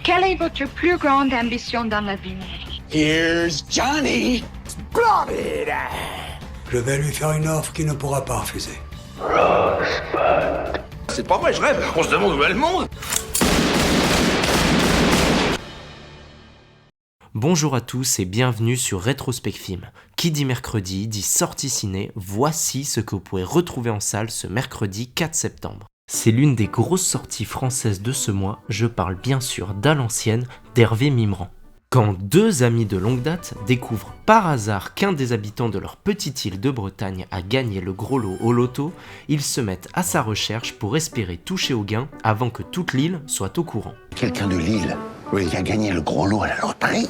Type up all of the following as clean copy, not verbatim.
Quelle est votre plus grande ambition dans la vie? Here's Johnny. Splendid. Je vais lui faire une offre qu'il ne pourra pas refuser. C'est pas vrai, je rêve. On se demande où est le monde. Bonjour à tous et bienvenue sur Rétrospect Film. Qui dit mercredi, dit sortie ciné, voici ce que vous pouvez retrouver en salle ce mercredi 4 septembre. C'est l'une des grosses sorties françaises de ce mois, je parle bien sûr d'À l'ancienne d'Hervé Mimran. Quand deux amis de longue date découvrent par hasard qu'un des habitants de leur petite île de Bretagne a gagné le gros lot au loto, ils se mettent à sa recherche pour espérer toucher au gain avant que toute l'île soit au courant. Quelqu'un de Lille qui a gagné le gros lot à la loterie.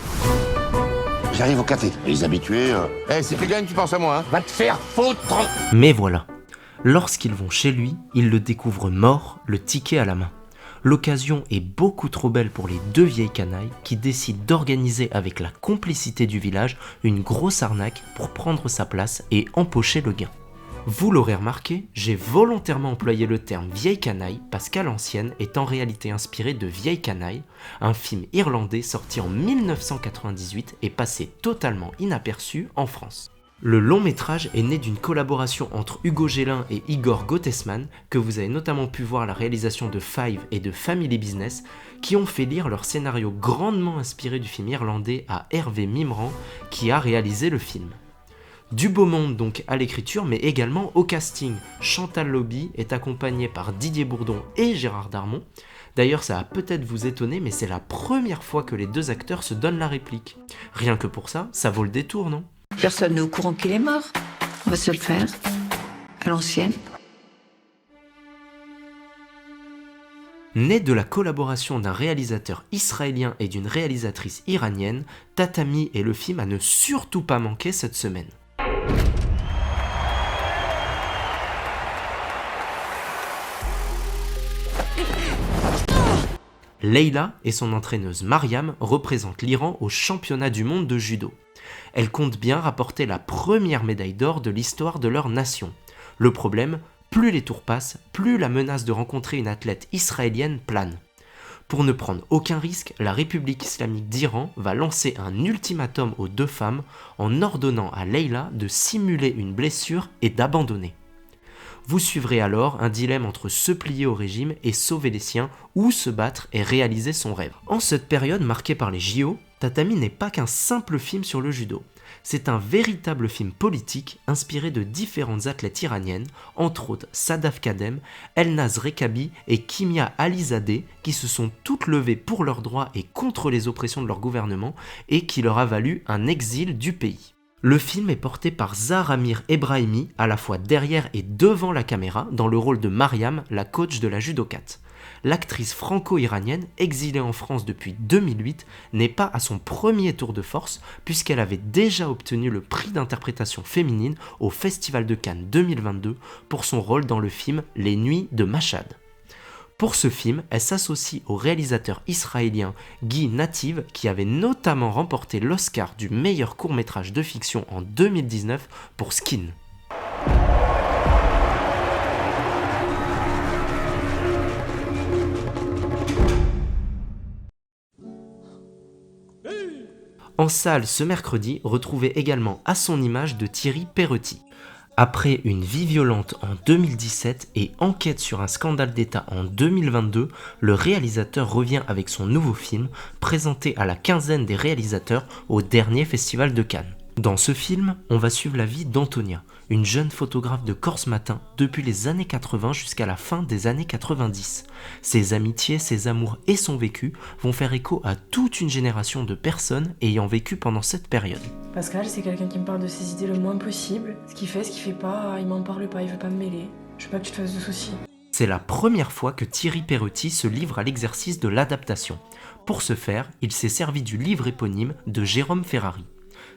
J'arrive au café. Les habitués... si tu gagnes, tu penses à moi, hein. Va te faire foutre. Mais voilà, lorsqu'ils vont chez lui, ils le découvrent mort, le ticket à la main. L'occasion est beaucoup trop belle pour les deux vieilles canailles qui décident d'organiser avec la complicité du village une grosse arnaque pour prendre sa place et empocher le gain. Vous l'aurez remarqué, j'ai volontairement employé le terme vieille canaille parce qu'À l'ancienne est en réalité inspiré de Vieille canaille, un film irlandais sorti en 1998 et passé totalement inaperçu en France. Le long métrage est né d'une collaboration entre Hugo Gélin et Igor Gottesman, que vous avez notamment pu voir à la réalisation de Five et de Family Business, qui ont fait lire leur scénario grandement inspiré du film irlandais à Hervé Mimran, qui a réalisé le film. Du beau monde donc à l'écriture, mais également au casting. Chantal Lobby est accompagnée par Didier Bourdon et Gérard Darmon. D'ailleurs, ça va peut-être vous étonner, mais c'est la première fois que les deux acteurs se donnent la réplique. Rien que pour ça, ça vaut le détour, non ? Personne n'est au courant qu'il est mort. On va se le faire. À l'ancienne. Né de la collaboration d'un réalisateur israélien et d'une réalisatrice iranienne, Tatami est le film à ne surtout pas manquer cette semaine. Leila et son entraîneuse Mariam représentent l'Iran au championnat du monde de judo. Elles comptent bien rapporter la première médaille d'or de l'histoire de leur nation. Le problème, plus les tours passent, plus la menace de rencontrer une athlète israélienne plane. Pour ne prendre aucun risque, la République islamique d'Iran va lancer un ultimatum aux deux femmes en ordonnant à Leila de simuler une blessure et d'abandonner. Vous suivrez alors un dilemme entre se plier au régime et sauver les siens ou se battre et réaliser son rêve. En cette période marquée par les JO, Tatami n'est pas qu'un simple film sur le judo. C'est un véritable film politique inspiré de différentes athlètes iraniennes, entre autres Sadaf Kadem, Elnaz Rekabi et Kimia Alizadeh, qui se sont toutes levées pour leurs droits et contre les oppressions de leur gouvernement et qui leur a valu un exil du pays. Le film est porté par Zahar Amir Ebrahimi, à la fois derrière et devant la caméra, dans le rôle de Mariam, la coach de la judokate. L'actrice franco-iranienne, exilée en France depuis 2008, n'est pas à son premier tour de force puisqu'elle avait déjà obtenu le prix d'interprétation féminine au Festival de Cannes 2022 pour son rôle dans le film Les Nuits de Mashhad. Pour ce film, elle s'associe au réalisateur israélien Guy Nativ qui avait notamment remporté l'Oscar du meilleur court-métrage de fiction en 2019 pour Skin. En salle ce mercredi, retrouvez également À son image de Thierry Peretti. Après une vie violente en 2017 et enquête sur un scandale d'État en 2022, le réalisateur revient avec son nouveau film, présenté à la quinzaine des réalisateurs au dernier festival de Cannes. Dans ce film, on va suivre la vie d'Antonia, une jeune photographe de Corse Matin depuis les années 80 jusqu'à la fin des années 90. Ses amitiés, ses amours et son vécu vont faire écho à toute une génération de personnes ayant vécu pendant cette période. Pascal, c'est quelqu'un qui me parle de ses idées le moins possible. Ce qu'il fait pas, il m'en parle pas, il veut pas me mêler. Je veux pas que tu te fasses de soucis. C'est la première fois que Thierry Peretti se livre à l'exercice de l'adaptation. Pour ce faire, il s'est servi du livre éponyme de Jérôme Ferrari.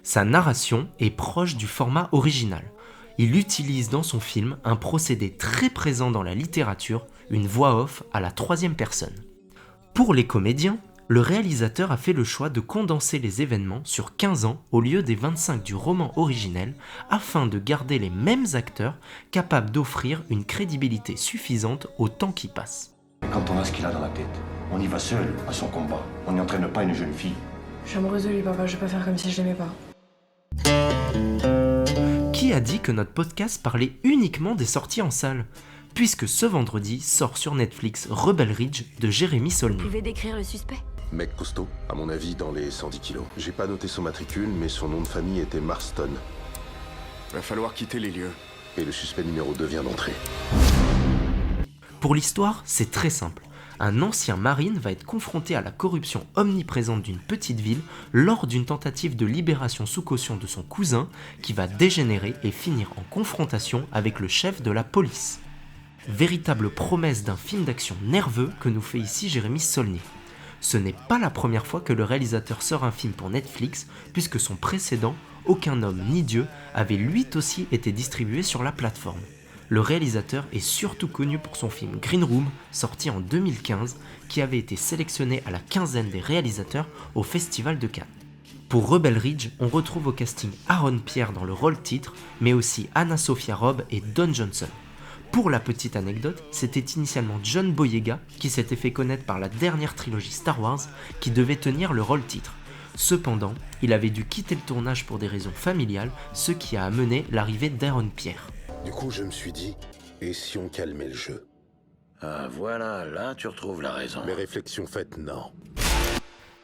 Sa narration est proche du format original. Il utilise dans son film un procédé très présent dans la littérature, une voix off à la troisième personne. Pour les comédiens, le réalisateur a fait le choix de condenser les événements sur 15 ans au lieu des 25 du roman originel afin de garder les mêmes acteurs capables d'offrir une crédibilité suffisante au temps qui passe. Quand on a ce qu'il a dans la tête, On y va seul, à son combat. On n'y entraîne pas une jeune fille. Je suis amoureuse de lui, papa, je vais pas faire comme si je l'aimais pas. Qui a dit que notre podcast parlait uniquement des sorties en salle ? Puisque ce vendredi sort sur Netflix Rebel Ridge de Jérémy Saulnier. Vous pouvez décrire le suspect ? Mec costaud, à mon avis dans les 110 kilos. J'ai pas noté son matricule, mais son nom de famille était Marston. Va falloir quitter les lieux. Et le suspect numéro 2 vient d'entrer. Pour l'histoire, c'est très simple. Un ancien marine va être confronté à la corruption omniprésente d'une petite ville lors d'une tentative de libération sous caution de son cousin qui va dégénérer et finir en confrontation avec le chef de la police. Véritable promesse d'un film d'action nerveux que nous fait ici Jérémy Saulnier. Ce n'est pas la première fois que le réalisateur sort un film pour Netflix, puisque son précédent, Aucun homme ni Dieu, avait lui aussi été distribué sur la plateforme. Le réalisateur est surtout connu pour son film Green Room, sorti en 2015, qui avait été sélectionné à la quinzaine des réalisateurs au Festival de Cannes. Pour Rebel Ridge, on retrouve au casting Aaron Pierre dans le rôle titre, mais aussi Anna Sophia Robb et Don Johnson. Pour la petite anecdote, c'était initialement John Boyega, qui s'était fait connaître par la dernière trilogie Star Wars, qui devait tenir le rôle titre. Cependant, il avait dû quitter le tournage pour des raisons familiales, ce qui a amené l'arrivée d'Aaron Pierre. Du coup, je me suis dit, et si on calmait le jeu ? Ah voilà, là tu retrouves la raison. Mes réflexions faites, non.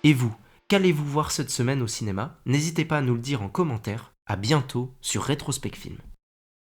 Et vous, qu'allez-vous voir cette semaine au cinéma ? N'hésitez pas à nous le dire en commentaire. À bientôt sur Rétrospect Film.